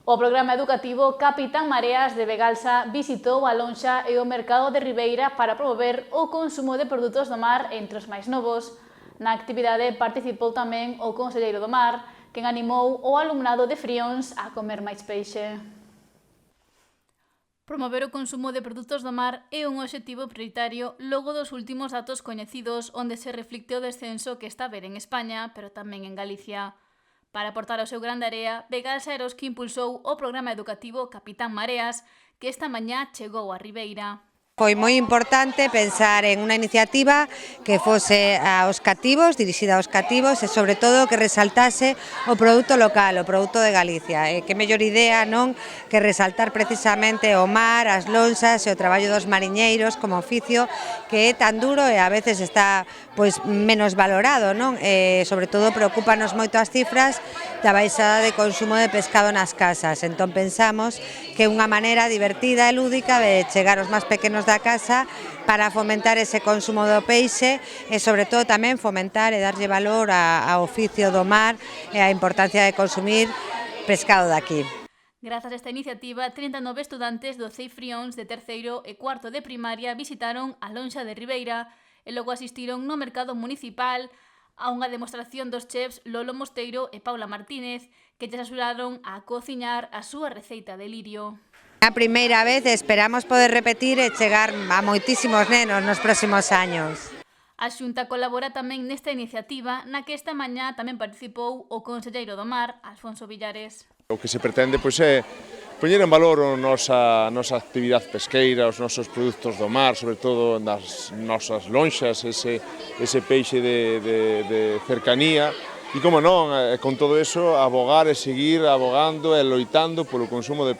O programa educativo Capitán Mareas de Begalsa visitou a lonxa e o mercado de Ribeira para promover o consumo de produtos do mar entre os máis novos. Na actividade participou tamén o conselleiro do mar, quen animou o alumnado de Frións a comer máis peixe. Promover o consumo de produtos do mar é un obxectivo prioritario logo dos últimos datos coñecidos onde se reflicte o descenso que está a haber en España, pero tamén en Galicia. Para aportar o seu grande area, Begalsa Eroski impulsou o programa educativo Capitán Mareas, que esta mañá chegou a Ribeira. Foi moi importante pensar en unha iniciativa que fose aos cativos, dirixida aos cativos e sobre todo que resaltase o produto local, o produto de Galicia. E que mellor idea non que resaltar precisamente o mar, as lonxas e o traballo dos mariñeiros como oficio que é tan duro e a veces está menos valorado, non? Sobre todo preocúpanos moito as cifras da baixada de consumo de pescado nas casas. Entón pensamos que é unha maneira divertida e lúdica de chegar aos máis pequenos da casa para fomentar ese consumo do peixe e sobre todo tamén fomentar e darlle valor ao oficio do mar e á importancia de consumir pescado daqui. Grazas a esta iniciativa, 39 estudantes do CEI Frións de terceiro e cuarto de primaria visitaron a lonxa de Ribeira e logo asistiron no mercado municipal a unha demostración dos chefs Lolo Mosteiro e Paula Martínez, que lles axudaron a cociñar a súa receita de lirio. A primeira vez esperamos poder repetir e chegar a moitísimos nenos nos próximos años. A Xunta colabora tamén nesta iniciativa, na que esta mañá tamén participou o conselleiro do mar, Alfonso Villares. O que se pretende é poñer en valor a nosa actividade pesqueira, os nosos produtos do mar, sobre todo nas nosas lonxas, ese peixe de cercanía, e, como non, con todo eso, abogar e seguir abogando e loitando polo consumo de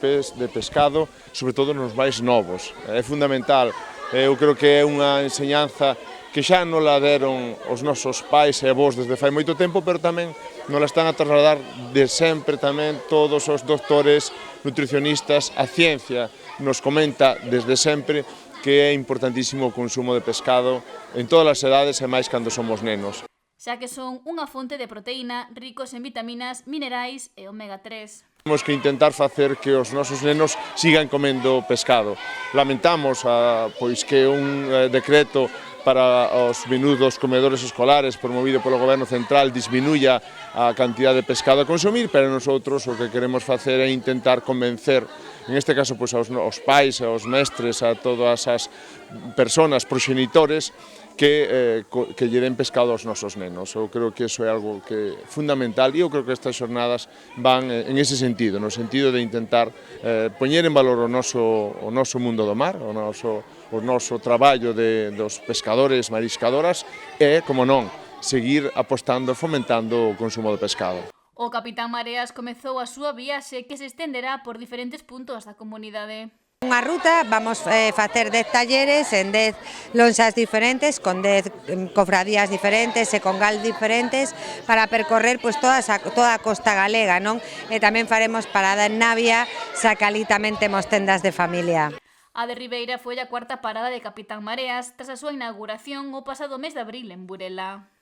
pescado, sobre todo nos máis novos. É fundamental, eu creo que é unha enseñanza que xa non la deron os nosos pais e avós desde fai moito tempo, pero tamén non la están a trasladar de sempre tamén todos os doctores, nutricionistas. A ciencia nos comenta desde sempre que é importantísimo o consumo de pescado en todas as edades e máis cando somos nenos. Xa que son unha fonte de proteína ricos en vitaminas, minerais e omega 3. Temos que intentar facer que os nosos nenos sigan comendo pescado. Lamentamos que un decreto para os menudos comedores escolares promovido polo Goberno Central disminuya a cantidad de pescado a consumir, pero nosotros o que queremos facer é intentar convencer, en este caso aos pais, aos mestres, a todas as persoas proxenitores que lle den pescado aos nosos nenos. Eu creo que iso é algo que é fundamental e eu creo que estas xornadas van en ese sentido, no sentido de intentar poñer en valor o noso mundo do mar, o noso traballo dos pescadores, mariscadoras e, como non, seguir apostando e fomentando o consumo de pescado. O Capitán Mareas comezou a súa viaxe que se estenderá por diferentes puntos da comunidade. Unha ruta, vamos facer 10 talleres en 10 lonxas diferentes, con 10 cofradías diferentes e con gal diferentes para percorrer toda a costa galega, non? E tamén faremos parada en Navia, xa que alí tamén temos tendas de familia. A de Ribeira foi a cuarta parada de Capitán Mareas tras a súa inauguración o pasado mes de abril en Burela.